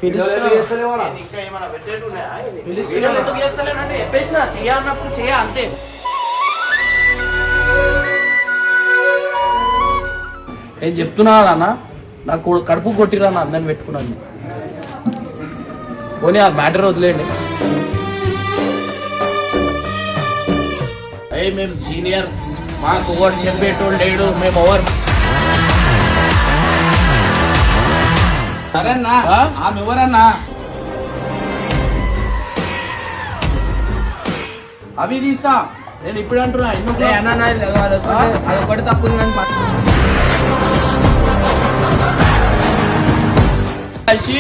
ఇంకా ఏమైనా పెట్టేట్టు ఉన్నాయా? వీడియోలు ఎందుకు చేస్తలేనంటే చెప్పేసిన చెయ్యాలన్నప్పుడు చెయ్య అంతే. నేను చెప్తున్నా అన్న, నాకు కడుపు కొట్టిరా నా అందరిని పెట్టుకున్నాను. పోనీ ఆ మ్యాటర్ వదిలేండి. అయ్యి మేము సీనియర్, మాకు ఓవర్ చెప్పేటోళ్ళు లేడు, మేము ఓవర్. సరేనా ఎవరన్నా అవి తీసా నేను ఇప్పుడు అంటున్నా. అదొకటి తప్పు కలిసి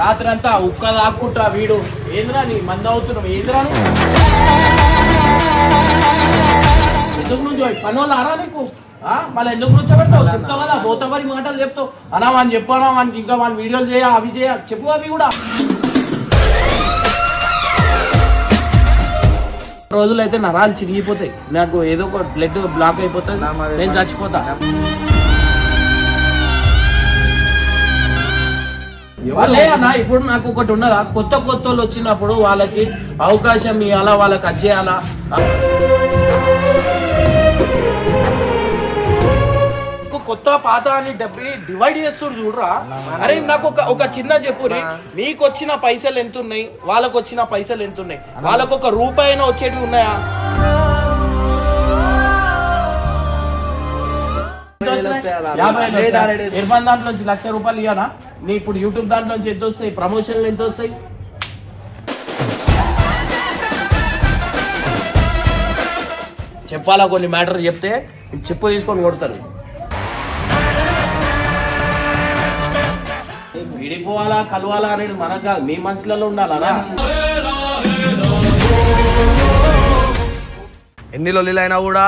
రాత్రి అంతా ఉక్క దాక్కుంటా వీడు ఏంద్రా నీ మంద అవుతున్నావు ఏంద్రా ఎందుకు నుంచి పనులు ఆరా నీకు మళ్ళీ ఎందుకు నుంచి పెడతావు? చెప్తావు కదా పోతావరి మాటలు చెప్తావు అన్నా వాని చెప్పానా వానికి ఇంకా వాని వీడియోలు చేయ అవి చేయ చెప్పు అవి కూడా. రోజులైతే నరాలు చిరిగిపోతాయి, నాకు ఏదో ఒక బ్లడ్ బ్లాక్ అయిపోతుంది, నేను చచ్చిపోతా. అన్న ఇప్పుడు నాకు ఒకటి ఉన్నదా, కొత్త వాళ్ళు వచ్చినప్పుడు వాళ్ళకి అవకాశం ఇవ్వాలా, వాళ్ళకి అది చేయాలా. కొత్త పాత అని డివైడ్ చేస్తుడు చూడరా. అరే నాకు ఒక చిన్న చెప్పురి, మీకు వచ్చిన పైసలు ఎంత ఉన్నాయి, వాళ్ళకు వచ్చిన పైసలు ఎంత ఉన్నాయి, వాళ్ళకు ఒక రూపాయి అయినా వచ్చేటివి ఉన్నాయా? ఇర్ఫాన్ దాంట్లోంచి ₹1,00,000 ఇవ్వనా? నీ ఇప్పుడు యూట్యూబ్ దాంట్లోంచి ఎంత వస్తాయి, ప్రమోషన్లు ఎంత వస్తాయి? చెప్పాలా కొన్ని మ్యాటర్ చెప్తే చెప్పు తీసుకొని కొడతారు. విడిపోవాలా కలవాలా అనేది మనకు కాదు, మీ మనసులలో ఉండాలా. ఎన్ని లొల్లిలైనా కూడా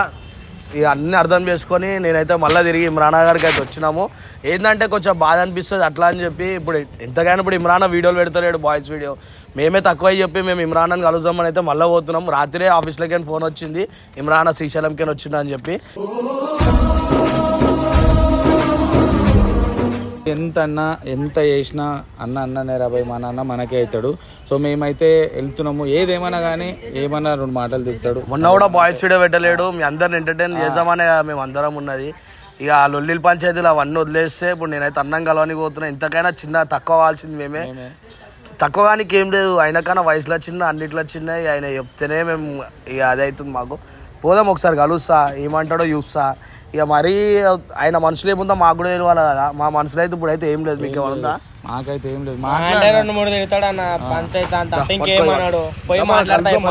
ఇక అన్నీ అర్థం చేసుకొని నేనైతే మళ్ళీ తిరిగి ఇమ్రానా గారికి అయితే వచ్చినాము. ఏంటంటే కొంచెం బాధ అనిపిస్తుంది అట్లా అని చెప్పి. ఇప్పుడు ఎంతగానో ఇప్పుడు ఇమ్రానా వీడియోలు పెడతలేడు, బాయ్స్ వీడియో. మేమే తక్కువ చెప్పి మేము ఇమ్రానాని కలుద్దామని అయితే మళ్ళీ పోతున్నాం. రాత్రే ఆఫీస్లోకి ఫోన్ వచ్చింది, ఇమ్రానా శ్రీశైలంకి వచ్చింది అని చెప్పి. ఎంత చేసినా అన్ననే రాబోయే మా నాన్న మనకే అవుతాడు. సో మేమైతే వెళ్తున్నాము, ఏదేమన్నా కానీ ఏమన్నా 2 మాటలు తిరుగుతాడు. మొన్న కూడా బాయ్స్ వీడియో పెట్టలేడు, మీ అందరిని ఎంటర్టైన్ చేద్దామనే మేము అందరం ఉన్నది. ఇక ఆ లొల్లిల పంచాయతీలు అవన్నీ వదిలేస్తే ఇప్పుడు నేనైతే అన్నం కలవని పోతున్నా. ఇంతకైనా చిన్న తక్కువ కావాల్సింది మేమే, తక్కువ కానీ ఏం లేదు. అయినా వయసులో చిన్న, అన్నిట్లో చిన్నవి ఆయన చెప్తేనే మేము ఇక అదే అవుతుంది మాకు. పోదాం ఒకసారి కలుస్తా, ఏమంటాడో చూస్తా. ఇక మరీ ఆయన మనసులో ఏముందో మాకు కూడా తెలియాలి కదా. మా మనసులో అయితే ఇప్పుడు అయితే ఏం లేదు, మీకు ఏమన్నా? మాకైతే ఏం లేదు. 2-3 తిడతాడు అన్న, పంచాయతీ అంత ఇంకేమన్నాడు పోయి మాట్లాడతాం.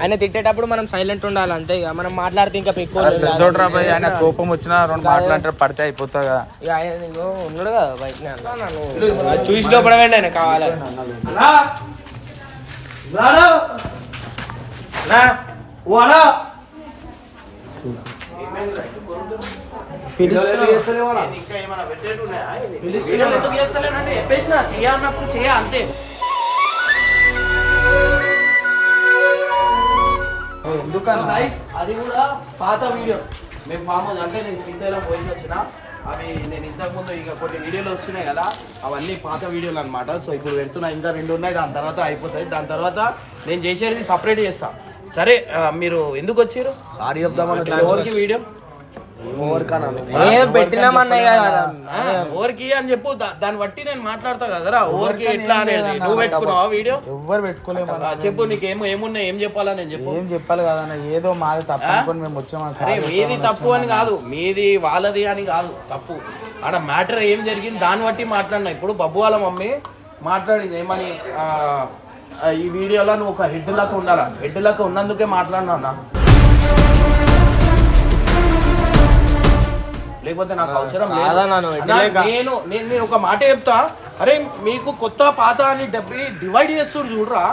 ఆయన తిట్టేటప్పుడు మనం సైలెంట్ ఉండాలి అంతే. ఇక మనం మాట్లాడితే ఇంకా పెట్టుకోవాలి. ఆయన కోపం వచ్చినా 2 మాటలు పడితే అయిపోతుంది కదా. ఇక ఆయన ఉన్నాడు కదా బయట, చూసి లోపడవేండి ఆయన కావాలి. ఇంకా ఏమైనా పెట్టేట్టు ఉన్నాయా? వీడియోలు ఎందుకు చేస్తలేనంటే చెప్పేసిన చెయ్యాలన్నప్పుడు చెయ్య అంతే. అది కూడా పాత వీడియో. మేము ఫామ్ హౌస్ అంటే నేను శ్రీశైలం పోయి వచ్చిన, అవి నేను ఇంతకుముందు ఇక కొన్ని వీడియోలు వస్తున్నాయి కదా, అవన్నీ పాత వీడియోలు అనమాట. సో ఇప్పుడు పెడుతున్నా, ఇంకా 2 ఉన్నాయి, దాని తర్వాత అయిపోతాయి. దాని తర్వాత నేను చేసేది సపరేట్ చేస్తా. సరే మీరు ఎందుకు వచ్చారు? సారీ చెప్దామని ఎవరికి వీడియో ఓవర్కి అని చెప్పు, దాన్ని బట్టి నేను మాట్లాడతా కదరా. ఓవర్కి ఎట్లా అనేది నువ్వు పెట్టుకున్నావా వీడియో? ఎవ్వరు పెట్టుకోలేము. చెప్పు నీకేమో ఏమున్నాయి, ఏం చెప్పాలా? నేను చెప్పు. ఏం చెప్పాలి కదా, ఏదో మాది తప్పు మేము వచ్చాము. అరే మీది తప్పు అని కాదు, మీది వాళ్ళది అని కాదు తప్పు. ఆడ మ్యాటర్ ఏం జరిగింది దాన్ని బట్టి మాట్లాడినా. ఇప్పుడు బబ్బు వాళ్ళ మమ్మీ మాట్లాడింది ఏమని, ఈ వీడియోలో నువ్వు ఒక హెడ్ లాగా ఉండాలా, హెడ్ లాగా ఉన్నందుకే మాట్లాడినా, లేకపోతే నాకు అవసరం లేదు. నేను ఒక మాట చెప్తా. అరే మీకు కొత్త పాత అని డివైడ్ చేస్తుడు చూడరా.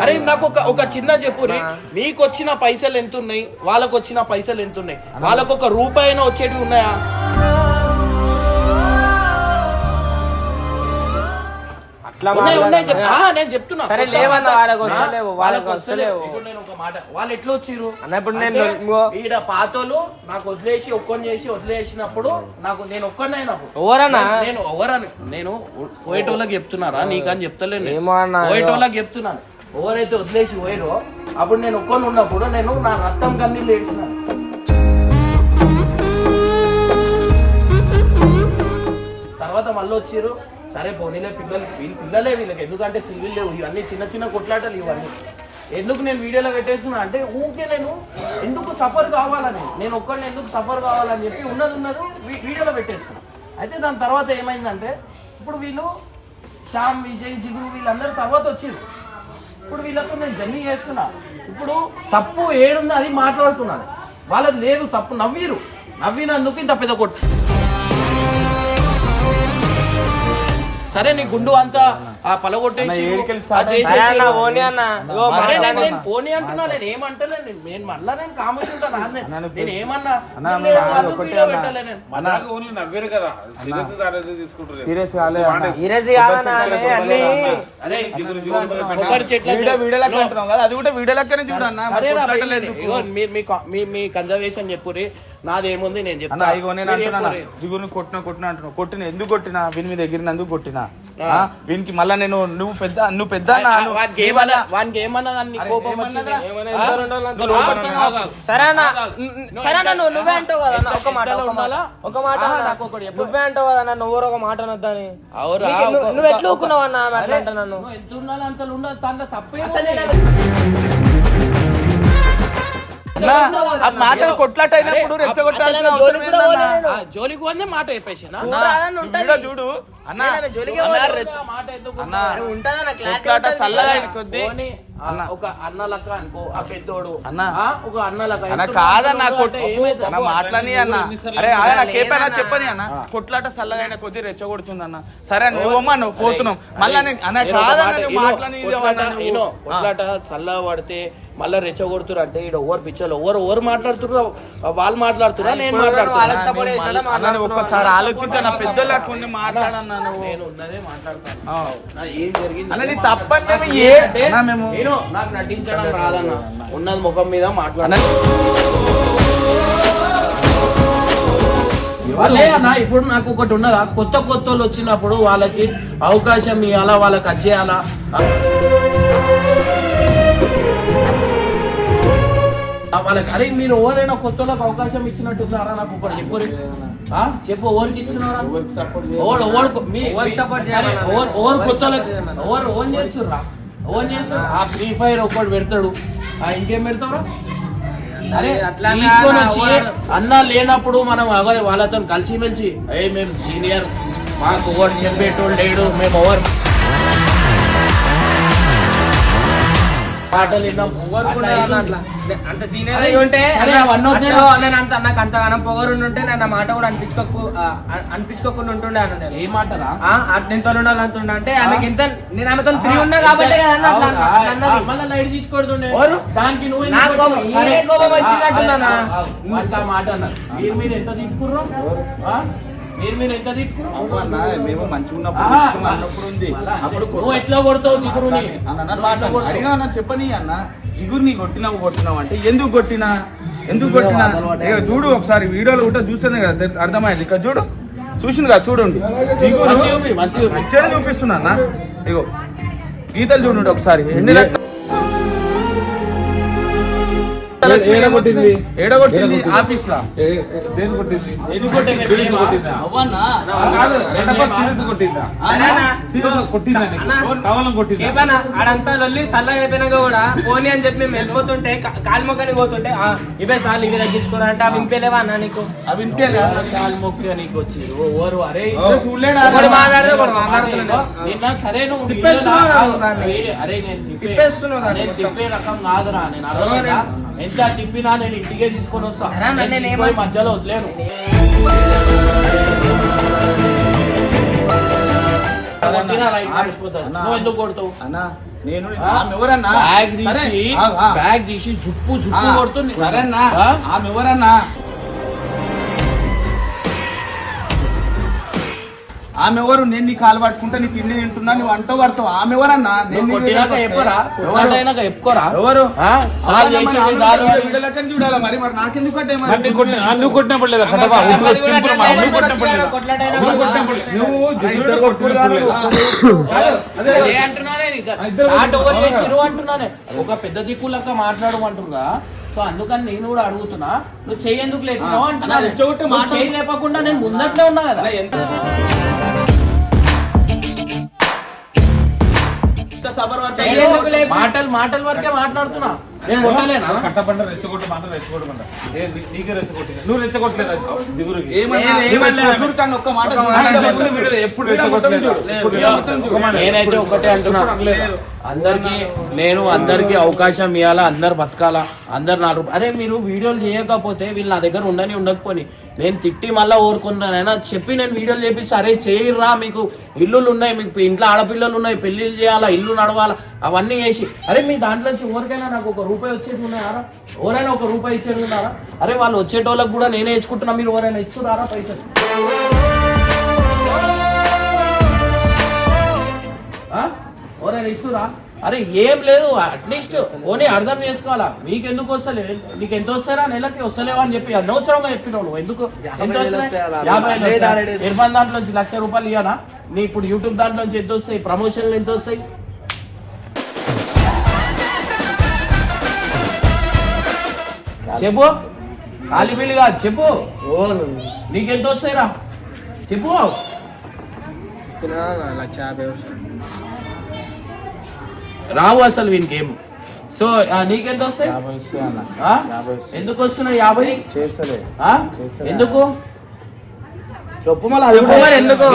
అరే నాకు ఒక చిన్న చెప్పురి, మీకు వచ్చిన పైసలు ఎంత ఉన్నాయి, వాళ్ళకు వచ్చిన పైసలు ఎంత ఉన్నాయి, వాళ్ళకు ఒక రూపాయి అయినా వచ్చేటివి ఉన్నాయా? ఇట్లా నేను చెప్తున్నా. సరే లేవన్న వాళ్ళకి వస్తలేవు. ఇప్పుడు నేను ఒక మాట, వాళ్ళు ఎట్లా వచ్చిర్రు అన్న ఇప్పుడు నేను ఈడ పాతోలు నాకు వదిలేసి ఒక్కని చేసి వదిలేసినప్పుడు నాకు నేను ఒక్కనే అయినప్పుడు ఎవరన్నా నేను ఎవరని నేను పోయేటోళ్ళకి చెప్తున్నారా నీకని చెప్తలేను, ఏమో అన్న పోయేటోళ్ళకి చెప్తున్నాను. ఎవరైతే వదిలేసి పోయారో అప్పుడు నేను ఒక్కని ఉన్నప్పుడు నేను నా రక్తం కన్నీళ్ళు ఏడ్చినాను. తర్వాత మళ్ళీ వచ్చిర్రు, సరే పోనీలే పిల్లలే వీళ్ళకి, ఎందుకంటే సివిల్ లేవు ఇవన్నీ చిన్న చిన్న కొట్లాటలు ఇవన్నీ. ఎందుకు నేను వీడియోలో పెట్టేస్తున్నా అంటే ఊకే నేను ఎందుకు సఫర్ కావాలని, నేను ఒక్కడిని ఎందుకు సఫర్ కావాలని చెప్పి ఉన్నది వీడియోలో పెట్టేస్తున్నా. అయితే దాని తర్వాత ఏమైందంటే ఇప్పుడు వీళ్ళు శ్యామ్, విజయ్, జిగురు వీళ్ళందరూ తర్వాత వచ్చిర్రు. ఇప్పుడు వీళ్ళతో నేను జర్నీ చేస్తున్నా. ఇప్పుడు తప్పు ఏడుందో అది మాట్లాడుతున్నాను, వాళ్ళది లేదు తప్పు. నవ్వినందుకు ఇంత పెద్ద కొట్టు. సరే నీ గుండు అంతా పలగొట్టేసి పోనీ అంటున్నా, నేను ఏమంటలేను. నేను మళ్ళా నేను కామెంట్ ఉంటాను, నేను ఏమన్నా మీ కన్జర్వేషన్ చెప్పురి, నాదేముంది నేను చెప్తాను. జిగురుని కొట్టిన అంటున్నావు, కొట్టిన ఎందుకు కొట్టినా, వీని మీద ఎగిరినందుకు కొట్టినా, వీనికి మళ్ళా నేను నువ్వు పెద్ద వానికి ఏమన్నా కోపం నువ్వే అంటావు కదా ఒక మాట నువ్వే అంటావు కదా నువ్వు ఒక మాట అనొద్దని. నువ్వు ఎట్లా ఊకున్నావు అన్న అట్లా అంటే నన్ను ఎంత ఉండాలి అంత ఉండాలి, దాంట్లో తప్పే. మాటలు కొట్లాట అయినప్పుడు రెచ్చగొట్టాల్సిన జోలికి వందే మాట చెప్పేసి చూడు అన్న ఒక అన్నలక్క అనుకో, ఆ పెద్దోడు ఒక అన్నలక్క కాదన్న మాటలని అన్న. అరే నాకేపైనా చెప్పని అన్న, కొట్లాట చల్లగా కొద్ది రెచ్చగొడుతుంది అన్న. సరే నువ్వమ్మా నువ్వు పోతున్నావు మళ్ళా కొట్లాట చల్లగా పడితే మళ్ళా రెచ్చగొడుతురు అంటే ఇక్కడ ఓవర్ పిచ్చర్లు ఎవరు మాట్లాడుతున్నారు, వాళ్ళు మాట్లాడుతురా నేను మాట్లాడుతున్నా. ఒక్కసారి ఆలోచించా, పెద్దోళ్ళ కొన్ని మాట్లాడన్నా నేను ఉన్నదే మాట్లాడతాను. ఏం జరిగింది తప్పని నాకు నటించడం రాదన్న, ఉన్నది ముఖం మీద మాట్లాడాలి. అన్న ఇప్పుడు నాకు ఒకటి ఉన్నదా, కొత్త వాళ్ళు వచ్చినప్పుడు వాళ్ళకి అవకాశం ఇవ్వాలా, వాళ్ళకి అజ్జేయాలా. వాళ్ళకి అరే మీరు ఎవరైనా కొత్త వాళ్ళకి అవకాశం ఇచ్చినట్టున్నారా నాకు ఒకటి చెప్పు. చెప్పు ఎవరికి ఇస్తున్నారా, ఓన్ చేస్తుర్రా, ఓన్ చేస్తారు. ఆ ఫ్రీ ఫైర్ ఒకటి పెడతాడు, ఇంకేం పెడతారా. అరే తీసుకొని వచ్చి అన్న లేనప్పుడు మనం వాళ్ళతో కలిసిమెలిసి మేము సీనియర్, మాకు ఓవర్ చెప్పేటోళ్ళు లేడు, మేము ఓవర్ పాటలు అంత సీనియర్ ఉంటే నాకు అంతగానం పొగరుంటే నన్ను మాట కూడా అనిపించుకోకుండా ఉంటుండే అన్న. ఏ మాటరా ఎంతో ఉండాలంటుండే అంటే ఆమెకి ఎంత నేను ఆమెతో ఫ్రీ ఉన్నా కాబట్టి లైట్ తీసుకోడుతుండే దానికి నువ్వు కోపం వచ్చినట్టున్నా మాట అన్నారు. మీరు ఎంత తిట్టుకుర్రో, మీరు ఎంత మేము మంచిగా ఉన్నప్పుడు ఎట్లా కొడతావు జిగురుని అడిగా చెప్పని అన్న. జిగురుని కొట్టినావు అంటే ఎందుకు కొట్టినా ఇక చూడు ఒకసారి వీడియోలో కూడా చూస్తేనే కదా అర్థమైంది. ఇక్కడ చూడు చూసింది కదా, చూడండి మంచిగా చూపిస్తున్నా అన్న. ఇగో గీతలు చూడండి ఒకసారి, ఎన్ని ఏడగొట్టింది ఆఫీస్ లా ఆడంతా లొల్లి సల్లగా అయిపోయినాక కూడా పోనీ అని చెప్పి మేము వెళ్ళిపోతుంటే కాలు మొక్కని పోతుంటే ఇవే సార్లు ఇవి తగ్గించుకోవాలంటే అవి వింపేలేవా అన్న నీకు? అవి వింపేదా కాలు మొక్క నీకు వచ్చి నిన్న సరే నువ్వు అరే నేను తిప్పే రకం కాదురా, నేను అర్థమైనా ఎంత తిప్పినా నేను ఇంటికే తీసుకొని వస్తా, మధ్యలో వదిలేను. నువ్వు ఎందుకు కొడతావు? బ్యాగ్ తీసి జుప్పు కొడుతుంది. ఆమె ఎవరు? నేను నీ కాలు పట్టుకుంటా, నీ తిండి తింటున్నా, నువ్వు అంటూ పడతావు. ఆమె ఎవరన్నా? ఎవరు చూడాలా మరి? మరి నాకెందుకు అంటే ఒక పెద్ద దిక్కులక్క మాట్లాడమంటున్నా. సో అందుకని నేను కూడా అడుగుతున్నా, నువ్వు చెయ్యేందుకు లేకున్నావు అంటున్నా. చెయ్యి లేపకుండా నేను ముందట్లే ఉన్నా కదా. మాటల వరకే మాట్లాడుతున్నా. నేను కొట్టలేనా? నేనైతే ఒకటే అంటున్నా, అందరికి అవకాశం ఇవ్వాలా, అందరు బతకాలా, అందరు 4 రూపాయలు. అరే మీరు వీడియోలు చేయకపోతే వీళ్ళు నా దగ్గర ఉండకపోయి నేను తిట్టి మళ్ళీ ఊరుకున్నానైనా చెప్పి నేను వీడియోలు చేపిస్తే, అరే చేయరా, మీకు ఇల్లులు ఉన్నాయి, మీకు ఇంట్లో ఆడపిల్లలు ఉన్నాయి, పెళ్లిళ్ళు చేయాలా, ఇల్లు నడవాలా, అవన్నీ చేసి అరే మీ దాంట్లో నుంచి ఎవరికైనా నాకు 1 రూపాయి వచ్చేది ఉన్నారా? ఎవరైనా 1 రూపాయి ఇచ్చేది ఉన్నారా? అరే వాళ్ళు వచ్చేటోళ్ళకి కూడా నేనే ఇచ్చుకుంటున్నా, మీరు ఎవరైనా ఇస్తున్నారా పైసలు? ఎవరైనా ఇస్తురా? అరే ఏం లేదు, అట్లీస్ట్ ఓనీ అర్థం చేసుకోవాలా. మీకెందుకు వస్తలే, నీకు ఎంత వస్తారా నెలకి వస్తలేవా అని చెప్పి అనవసరంగా చెప్పినావు. నువ్వు ఎందుకు ఎంత వస్తాయి? 50 ఇర్ఫాన్ దాంట్లో నుంచి 1,00,000 రూపాయలు ఇవ్వనా? నీ ఇప్పుడు యూట్యూబ్ దాంట్లో నుంచి ఎంత వస్తాయి? ప్రమోషన్లు ఎంత వస్తాయి? చెప్పు, ఖాళీ కాదు చెప్పు, నీకెంత వస్తాయిరా చెప్పు. 1,50,000 రావు అసలు వీనికి ఏం. సో నీకెంత వస్తాయి? ఎందుకు వస్తున్నాయి 50? ఎందుకు చెప్పు.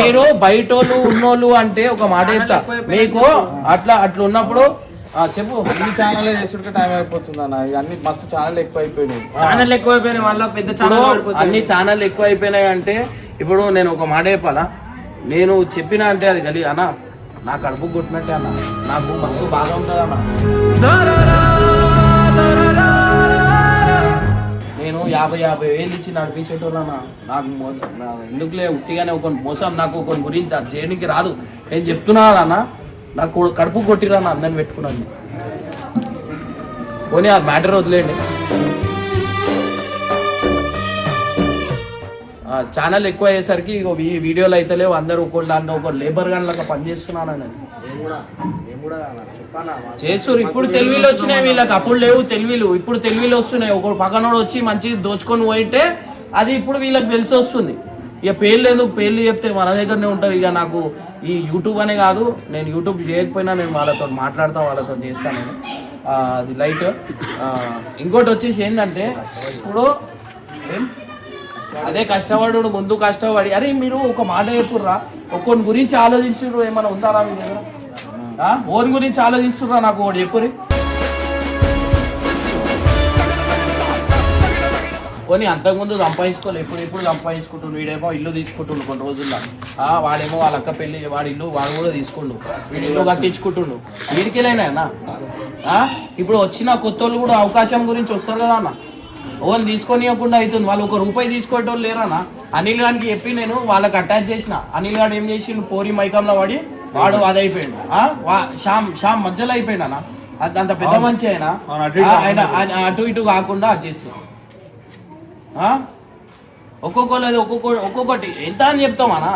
మీరు బయటోళ్ళు ఉన్నోళ్ళు అంటే ఒక మాట చెప్తా మీకు. అట్లా ఉన్నప్పుడు చెప్పు. అన్ని ఛానల్ చేసుకుంటే టైం అయిపోతుంది అన్న. అన్ని మస్తు ఛానల్ ఎక్కువ అయిపోయినాయి. అన్ని ఛానల్ ఎక్కువ అయిపోయినాయి అంటే ఇప్పుడు నేను ఒక మాట చెప్పాలా? నేను చెప్పినా అంటే అది గలి అన్న, నా కడుపు కొట్టినట్టే అన్న, నాకు మస్తు బాగా ఉంటుంది అన్న. నేను 50,000 ఇచ్చి నడిపించేటోళ్ళన్నా. నాకు ఎందుకులే ఉట్టిగానే ఒక మోసం, నాకు ఒక గురించి అది చేయడానికి రాదు. నేను చెప్తున్నా అన్న, నాకు కడుపు కొట్టిరా అన్న, అందరిని పెట్టుకున్నాను. పోనీ ఆ మ్యాటర్ వదిలేండి. ఛానల్ ఎక్కువ అయ్యేసరికి ఈ వీడియోలు అయితే లేవు. అందరూ ఒకళ్ళు దాంట్లో ఒకరు లేబర్ గాన్లాగా పనిచేస్తున్నాను నేను చేస్తారు. ఇప్పుడు తెలివిలు వచ్చినాయి వీళ్ళకి, అప్పుడు లేవు తెలివిలు. ఇప్పుడు తెలివిలు వస్తున్నాయి. ఒక పక్కనోడు వచ్చి మంచి దోచుకొని పోయితే అది ఇప్పుడు వీళ్ళకి తెలిసి వస్తుంది. ఇక పేర్లు ఎందుకు, పేర్లు చెప్తే మన దగ్గరనే ఉంటారు. ఇక నాకు ఈ యూట్యూబ్ అనే కాదు, నేను యూట్యూబ్ చేయకపోయినా నేను వాళ్ళతో మాట్లాడతా, వాళ్ళతో చేస్తాను నేను. అది లైట్. ఇంకోటి వచ్చేసి ఏంటంటే ఇప్పుడు అదే కష్టపడు, ముందు కష్టపడి. అరే మీరు ఒక మాట చెప్పుర్రా, ఒక్కొని గురించి ఆలోచించుర్రు. ఏమైనా ఉందారా మీ దగ్గర? ఓన్ గురించి ఆలోచిస్తుర్రా, నాకు ఒకటి చెప్పురి. కొని అంతకుముందు సంపాదించుకోవాలి, ఇప్పుడు సంపాదించుకుంటుండు. వీడేమో ఇల్లు తీసుకుంటుండు కొన్ని రోజుల్లో. వాడేమో వాళ్ళ అక్క పెళ్ళి, వాడి ఇల్లు వాడు కూడా తీసుకుండు, వీడి ఇల్లు కట్టించుకుంటుండు. వీడికెళ్ళైనా ఇప్పుడు వచ్చిన కొత్త వాళ్ళు కూడా అవకాశం గురించి వస్తారు కదా అన్న. ఓన్ తీసుకొని ఇవ్వకుండా అవుతుంది. వాళ్ళు 1 రూపాయి తీసుకోవటం లేరన్నా. అనిల్ గారికి చెప్పి నేను వాళ్ళకి అటాచ్ చేసిన. అనిల్ గారు ఏం చేసిండు, పోరి మైకంలో వాడి వాడు అది అయిపోయిండు. శ్యామ్ మధ్యలో అయిపోయిండు అన్న. అంత పెద్ద మంచి అయినా ఆయన అటు ఇటు కాకుండా అది చేస్తాడు. ఒక్కొక్కటి ఎంత అని చెప్తామన్నా,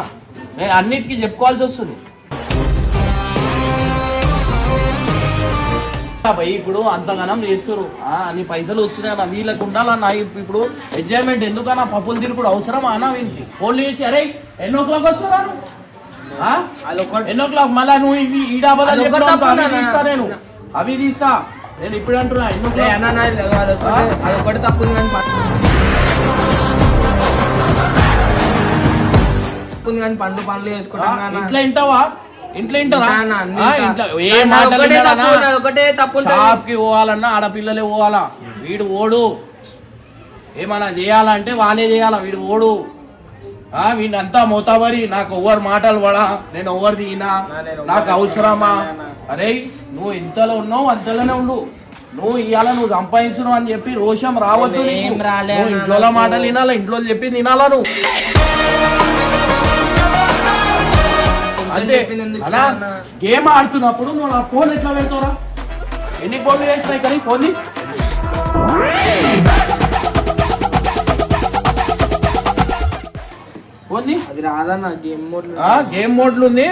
నేను అన్నిటికీ చెప్పుకోవాల్సి వస్తుంది. ఇప్పుడు అంతగానం చేస్తారు, అన్ని పైసలు వస్తున్నాయి అన్న, వీళ్ళకి ఉండాలన్న. ఇప్పుడు ఎంజాయ్మెంట్ ఎందుకన్నా, పప్పులు తిరుగుడు అవసరమా అన్న వీళ్ళకి? ఫోన్లు చేసి అరే ఎన్నో క్లాక్ వస్తున్నా, ఎన్నో క్లాక్ మళ్ళా నువ్వు ఇవి ఈడాబదాలు తీస్తా, నేను అవి తీస్తా. నేను ఇప్పుడు అంటున్నా ఎన్నో క్లాక్ పండు పనులు చేసుకుంటా. ఇంట్లో వింటావా? ఇంట్లో షాప్కి పోవాలన్నా ఆడపిల్లలే పోవాలా. వీడు ఓడు ఏమన్నా చేయాలంటే వాళ్ళే చేయాలా. వీడు ఓడు, వీడంతా మోతాబరి. నాకు ఎవరు మాటలు పడా, నేను ఎవరు తీనా, నాకు అవసరమా? అరే నువ్వు ఎంతలో ఉన్నావు అంతలోనే ఉండు. నువ్వు ఇవాళ నువ్వు సంపాదించను అని చెప్పి రోషం రావద్దు. నువ్వు ఇంట్లో మాటలు వినాలా, ఇంట్లో చెప్పి తినాలా. నువ్వు అంతే అలా గేమ్ ఆడుతున్నప్పుడు నువ్వు నా ఫోన్ ఎట్లా పెడతావురా? ఎన్ని ఫోన్లు చేసినాయి కానీ ఫోన్ అది రాదన్న గేమ్ మోడ్లు ఉంది.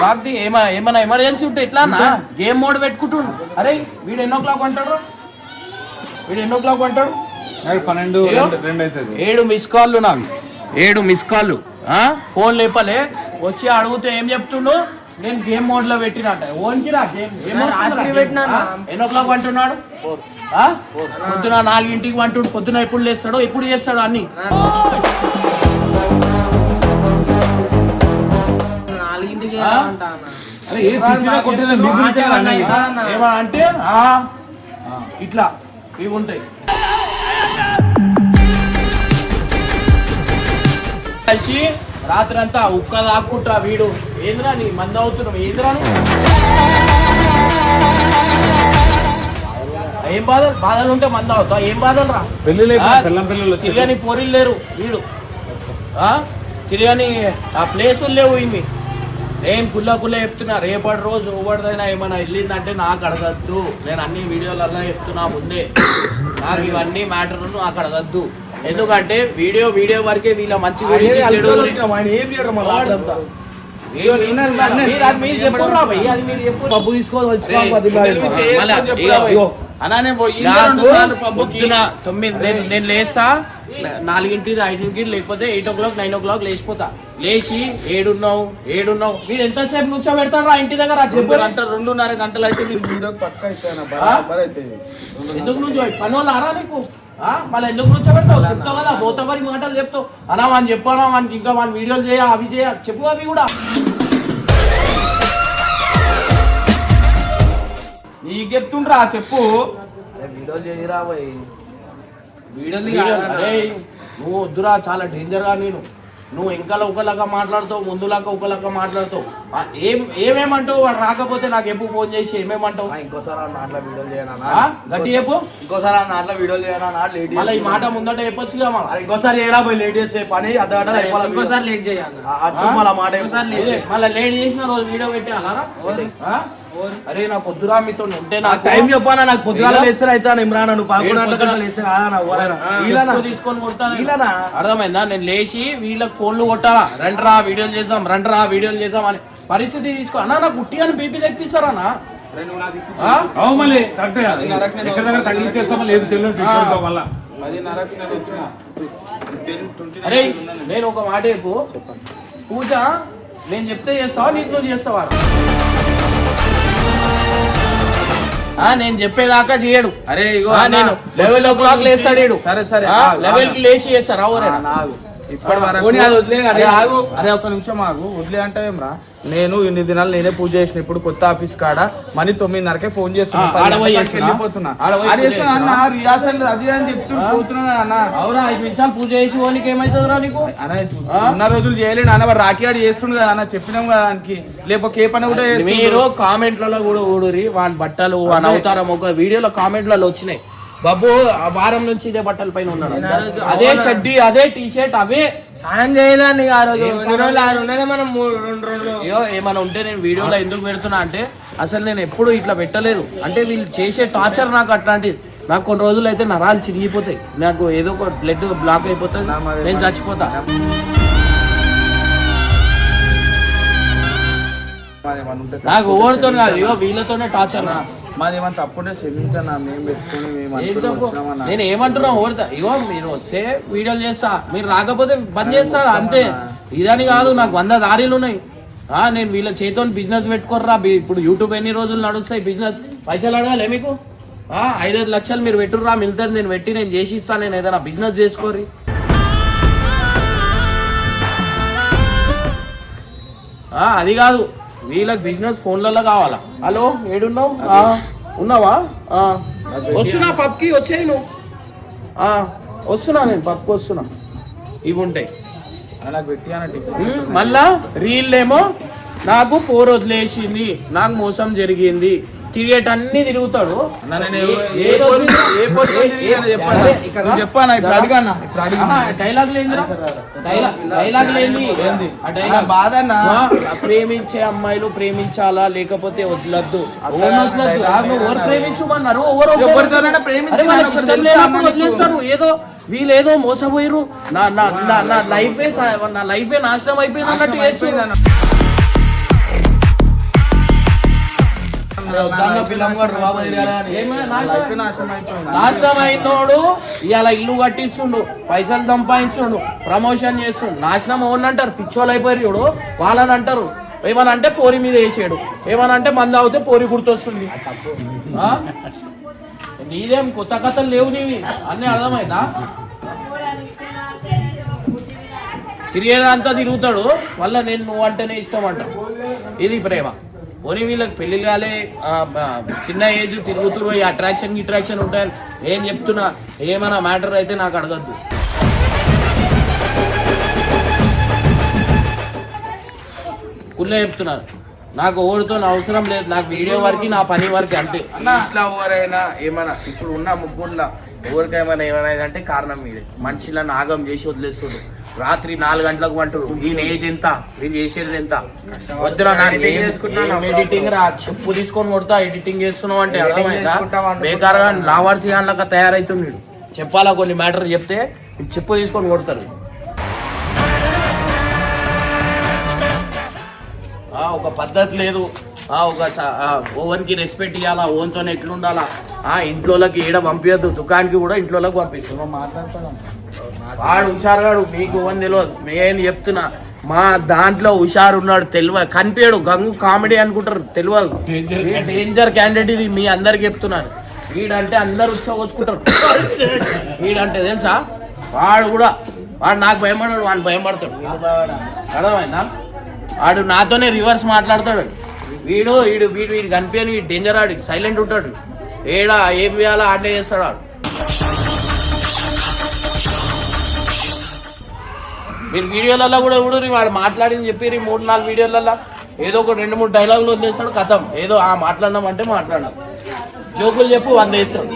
లాక్ది ఏమైనా ఎమర్జెన్సీ ఉంటే ఎట్లా అన్న గేమ్ మోడ్ పెట్టుకుంటుండు. అరే వీడు ఎన్నో క్లాక్ అంటాడు, 7 మిస్ కాళ్ళు నావి, 7 మిస్ కాళ్ళు. ఫోన్ లేపలే వచ్చి అడిగితే ఏం చెప్తుండు, నేను గేమ్ మోడ్ లో పెట్టినట్ట. ఓన్కి రా గేమ్ ఎన్నో క్లాక్ అంటున్నాడు. పొద్దున 4ంటికి అంటుండు. పొద్దున ఎప్పుడు లేస్తాడో ఎప్పుడు చేస్తాడో అన్ని. 4ంటికి ఏమా అంటే ఇట్లా ఇవి ఉంటాయి. కలిసి రాత్రి అంతా ఉక్క దాక్కుంటా వీడు ఏంద్రా నీ మంద అవుతున్నావు ఏంద్రా ఏం బాధలు ఉంటే మంద అవుతా ఏం బాధలు రా తిరగని పోరీలు లేరు వీడు తిరగని ఆ ప్లేసులు లేవు ఇవి. నేను కుల్ల చెప్తున్నా రేపటి రోజు ఎవరిదైనా ఏమైనా వెళ్ళిందంటే నాకు అడగద్దు. నేను అన్ని వీడియోలలో చెప్తున్నా ముందే నాకు ఇవన్నీ మ్యాటర్ నాకు అడగద్దు. ఎందుకంటే వీడియో వరకే వీళ్ళ మంచి నేను లేస్తా 4ంటి 5ంటి లేకపోతే 8 o'clock 9 o'clock లేచిపోతా. లేచి ఏడున్నావు వీడు ఎంతసేపు నుంచో పెడతాడు రా ఇంటి దగ్గర 2.5 గంటలు అయితే ఎందుకు నుంచో పని వాళ్ళు ఆరా నీకు మళ్ళీ ఎందుకు నుంచో పెడతావు? చెప్తావు కదా పోతావరి మాటలు చెప్తావు. అలా వాని చెప్పానా వానికి ఇంకా వాని వీడియోలు చేయ అవి చేయ చెప్పు అవి కూడా నీకు చెప్తుండ్రా చెప్పు. వీడియోలు చేయరా అరే నువ్వు వద్దురా చాలా డేంజర్ గా. నువ్వు ఇంకా ఒకలాగా మాట్లాడుతావు, ముందులాగా ఒకలాగా మాట్లాడుతావు. ఏమేమంటావు? వాడు రాకపోతే నాకు ఎప్పుడు ఫోన్ చేసి ఏమేమంటావు? ఇంకోసారి అట్లా వీడియోలు చేయనా గట్టి చెప్పు. ఇంకోసారి అట్లా వీడియోలు చేయనా లేట్ మళ్ళీ ఈ మాట ముందట చెప్పొచ్చుగా. ఇంకోసారి ఏరా పోయి లేట్ చేసే పని ఇంకోసారి లేట్ చేయాలి. మళ్ళీ లేట్ చేసిన రోజు వీడియో పెట్టి అలారా. అరే నా పొద్దురా మీతో ఉంటే నాకు టైం చెప్పానా? నాకు పొద్దుగాల లేస్తారు అయితే ఇమ్రాన్ తీసుకొని కొడతాను. అర్థమైందా? నేను లేచి వీళ్ళకి ఫోన్లు కొట్టాలా, రండ్రా వీడియోలు చేద్దాం అని పరిస్థితి తీసుకో అన్నా. నాకు గుట్టి అని బీపీ తెప్పిస్తారా అన్న? అరే నేను ఒక మాట చెప్పు, పూజ నేను చెప్తే చేస్తావా నీకు నువ్వు చేస్తావా? నేను చెప్పేదాకా చేయడు. అరే నేను 11 o'clock లేస్తాడు. సరే సరే 11 కి లేచి చేస్తారా? ఇప్పటి వరకు అరే ఒక్క నిమిషం ఆగు. వదిలే అంటే ఏమరా, నేను ఇన్ని దినాలు నేనే పూజ చేసిన. ఇప్పుడు కొత్త ఆఫీస్ కాడ మనీ 9:30కే ఫోన్ చేస్తున్నా. వెళ్ళిపోతున్నా అది అని చెప్తున్నా అన్న. అవునా 5 నిమిషాలు పూజ చేసి పోనీకి ఏమైతుందిరా నీకు? ఉన్న రోజులు చేయలేడు అన్న. రాఖీ ఆడి చేస్తుండు కదా అన్న, చెప్పినాం కదా దానికి. లేకపోతే ఏ పని కూడా మీరు కామెంట్లలో కూడా ఊడురి వాని బట్టలు వాని అవతారం ఒక వీడియోలో కామెంట్లలో వచ్చినాయి. బాబు ఆ వారం నుంచి ఇదే బట్టల పైన ఉన్నాడు, అదే చడ్డీ అదే టీ షర్ట్ అవే. స్నానం చేయలేండి మనం. అయ్యో ఏమైనా ఉంటే నేను వీడియోలో ఎందుకు పెడుతున్నా అంటే అసలు నేను ఎప్పుడు ఇట్లా పెట్టలేదు. అంటే వీళ్ళు చేసే టార్చర్ నాకు అట్లాంటిది. నాకు కొన్ని రోజులు అయితే నరాలు చిరిగిపోతాయి, నాకు ఏదో ఒక బ్లడ్ బ్లాక్ అయిపోతుంది, నేను చచ్చిపోతా. నాకు ఎవరితో కాదు, ఇగో వీళ్ళతోనే టార్చర్. మాదేమన్నా తప్పుంటే క్షమించన్నా, మేము పెట్టుకుని నేను ఏమంటున్నా ఓడతా. ఇగో మీరు వస్తే వీడియోలు చేస్తా, మీరు రాకపోతే బంద్ చేస్తారా అంతే. ఇదని కాదు, నాకు 100 దారీలు ఉన్నాయి. నేను వీళ్ళ చేతితో బిజినెస్ పెట్టుకోర్రా. ఇప్పుడు యూట్యూబ్ ఎన్ని రోజులు నడుస్తాయి బిజినెస్? పైసలు అడగాలి మీకు? 5-5 లక్షలు మీరు పెట్టుర్రా, మిగతాది నేను పెట్టి నేను చేసి ఇస్తాను. నేను ఏదైనా బిజినెస్ చేసుకోరి. అది కాదు, వీళ్ళకి బిజినెస్ ఫోన్లలో కావాలా. హలో ఏడున్నావు? ఉన్నావా? వస్తున్నా పబ్కి వచ్చేయి నువ్వు. వస్తున్నా నేను పబ్కి వస్తున్నా. ఇవి ఉంటాయి. మళ్ళా రీల్ ఏమో నాకు పోరు వదిలేసింది, నాకు మోసం జరిగింది, తిరిగేటన్ని తిరుగుతాడు. డైలాగ్ లేదురా, డైలాగ్ లేని ఆ డైలాగ్ బాధ ప్రేమించే అమ్మాయిలు ప్రేమించాలా లేకపోతే వదలద్దు. ఎవరు ప్రేమించమన్నారు? వదిలేస్తారు. ఏదో వీళ్ళేదో మోసపోయారు, నా లైఫే నాశనం అయిపోయింది అన్నట్టు చేస్తారు. నాశనం అయినోడు ఇవాళ ఇల్లు కట్టిస్తుండు, పైసలు సంపాదిస్తుండు, ప్రమోషన్ చేస్తుండు. నాశనం అవును అంటారు, పిచ్చోళ్ళు అయిపోయారు చూడు వాళ్ళని అంటారు. ఏమని అంటే పోరి మీద వేసాడు, ఏమని అంటే మంది అవుతే పోరి గుర్తొస్తుంది. నీదేం కొత్త కథలు లేవు, నీవి అన్నీ అర్థమైందా? తిరిగేదంతా తిరుగుతాడు, మళ్ళీ నేను నువ్వు అంటేనే ఇష్టం అంటారు. ఇది ప్రేమ. పోనీ వీళ్ళకి పెళ్ళిళ్ళు కాలే, చిన్న ఏజ్ తిరుగుతురు, ఈ అట్రాక్షన్ ఉంటాయని నేను చెప్తున్నా. ఏమైనా మ్యాటర్ అయితే నాకు అడగద్దు. కుళ్ళే చెప్తున్నారు, నాకు ఓడితో అవసరం లేదు, నాకు వీడియో వరకు నా పని వరకు అంతే. ఇట్లా ఎవరైనా ఏమైనా ఇప్పుడు ఉన్న ముగ్గురులా ఎవరికేమైనా ఏమైనా అంటే కారణం వీడే. మనిషిలా నాగం చేసి వదిలేస్తుడు. రాత్రి 4 గంటలకు అంటారు, ఈయన ఏజ్ ఎంత, వీళ్ళు చేసేది ఎంత. వద్దురా ఎడిటింగ్ రా, చెప్పు తీసుకొని కొడతా, ఎడిటింగ్ చేస్తున్నావు అంటే అర్థమైందా? బేకారుగా లావాడ్సి గాన్లక తయారైతుంది. చెప్పాలా కొన్ని మ్యాటర్ చెప్తే చెప్పు తీసుకొని కొడతారు. ఒక పద్ధతి లేదు, ఒక ఓవన్కి రెస్పెక్ట్ ఇవ్వాలా, ఓన్తో ఎట్లుండాలా. ఇంట్లోకి ఈడ పంపించద్దు, దుకాణానికి కూడా ఇంట్లోకి పంపిస్తున్నాం. మాట్లాడుతున్నాం వాడు హుషారుగాడు, మీకు ఓన్ తెలియదు. నేను చెప్తున్నా, మా దాంట్లో హుషారు ఉన్నాడు, తెలియదు, కనిపించాడు. గంగు కామెడీ అనుకుంటారు, తెలియదు. డేంజర్ క్యాండిడేట్ ఇది, మీ అందరికి చెప్తున్నాను. వీడంటే అందరు ఉత్సవచ్చుకుంటారు. వీడంటే తెలుసా, వాడు నాకు భయపడాడు, వాడిని భయపడతాడు. అర్థమైందా? వాడు నాతోనే రివర్స్ మాట్లాడతాడు. వీడు కనిపించని డేంజర్, ఆడు సైలెంట్ ఉంటాడు. ఏడా ఏం వేయాలో ఆడే చేస్తాడు వాడు. మీరు వీడియోలలో కూడా వాడు మాట్లాడింది చెప్పి 3-4 వీడియోలలో ఏదో ఒక 2-3 డైలాగులు వదిలేస్తాడు, కథం. ఏదో మాట్లాడినాం అంటే మాట్లాడినాం, జోకులు చెప్పు 100 వేస్తాడు.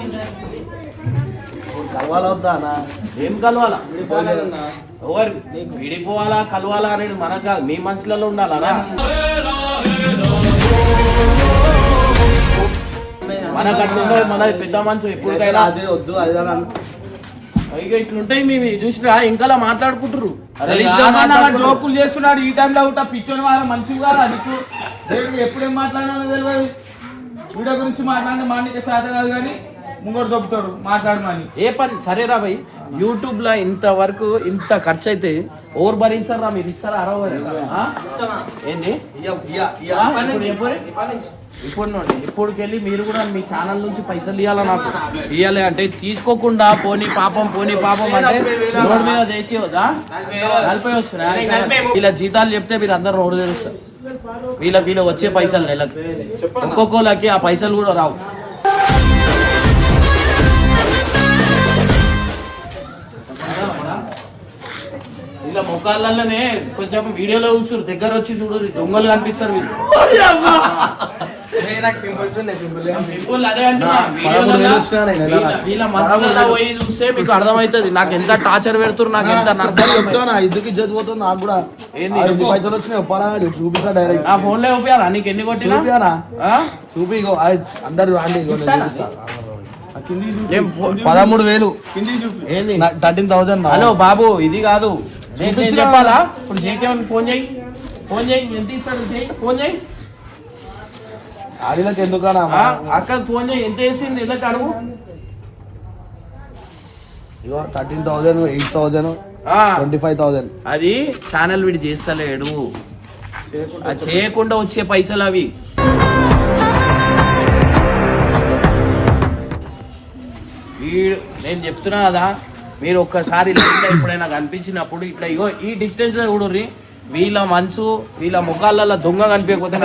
కలవాలవుతానా? ఏం కలవాలా? ఎవరు విడిపోవాలా కలవాలా అనేది మనకు కాదు, మీ మనసులలో ఉండాలరా. మనకు అట్లుండదు, మనది పెద్ద మనసు. ఎప్పటికైనా ఇట్లుంటాయి. మేము చూసినా ఇంకా మాట్లాడుకుంటారు, జోకులు చేస్తున్నాడు. ఈ టైంలో ఉంటా పిచ్చోని వాళ్ళ మంచిగా కాదు. అది ఎప్పుడేం మాట్లాడినా తెలియదు. వీడియో గురించి మాట్లాడిన మాండిక శాత కాదు, కానీ ముంగడు దొబ్బుతాడు మాట్లాడమని. ఏ పని సరేరా భయ్, యూట్యూబ్ లో ఇంతవరకు ఇంత ఖర్చు అయితే ఓవర్ భరిస్తారా? మీరు ఇస్తారా? ఏంది ఇప్పుడుకెళ్ళి మీరు కూడా మీ ఛానల్ నుంచి పైసలు ఇవ్వాలా? నాకు ఇవ్వాలి అంటే తీసుకోకుండా పోనీ పాపం అంటే రోడ్ మీద తెచ్చి వద్దా 40 వస్తున్నాయి. వీళ్ళ జీతాలు చెప్తే మీరు అందరు రోడ్డు తెలుస్తారు. వీళ్ళ వచ్చే పైసలు నెలకి ఒక్కొక్కలకి ఆ పైసలు కూడా రావు. ఇలా ముఖాలలోనే కొంచెం వీడియోలో చూస్తారు, దగ్గర వచ్చి చూడరు, దొంగలు కనిపిస్తారు వీళ్ళు. అదే అంటున్నా, వీళ్ళ మనసులో పోయి చూస్తే మీకు అర్థమవుతుంది నాకు ఎంత టార్చర్ పెడుతున్నారు, నాకు ఎంత చదివుతుంది. నాకు కూడా పైసలు వచ్చినాయి చూపిస్తా డైరెక్ట్. నా ఫోన్ లో చూపియాలా? నీకు ఎన్ని కొట్టినా చూపి అందరు 13,000 13,000. హలో బాబు, ఇది కాదు నేను చెప్పాలా? ఇప్పుడు జేకేవన్ ఫోన్ చేయి, ఎంత ఇస్తాడు ఫోన్ చేయి. ఆడిలోకి ఎందుకన్నా అక్కడికి ఫోన్ చేయి, ఎంత వేసింది ఇళ్ళకి అడుగు. 13,000, 8,000, 25,000. అది ఛానల్ వీడు చేస్తలేడు, అది చేయకుండా వచ్చే పైసలు అవి. వీడు నేను చెప్తున్నా కదా, మీరు ఒక్కసారి ఎప్పుడైనా కనిపించినప్పుడు ఇట్లా ఇగో ఈ డిస్టెన్స్ చూడుర్రి, వీళ్ళ మనసు వీళ్ళ ముఖాలలో దొంగ కనిపించకపోతే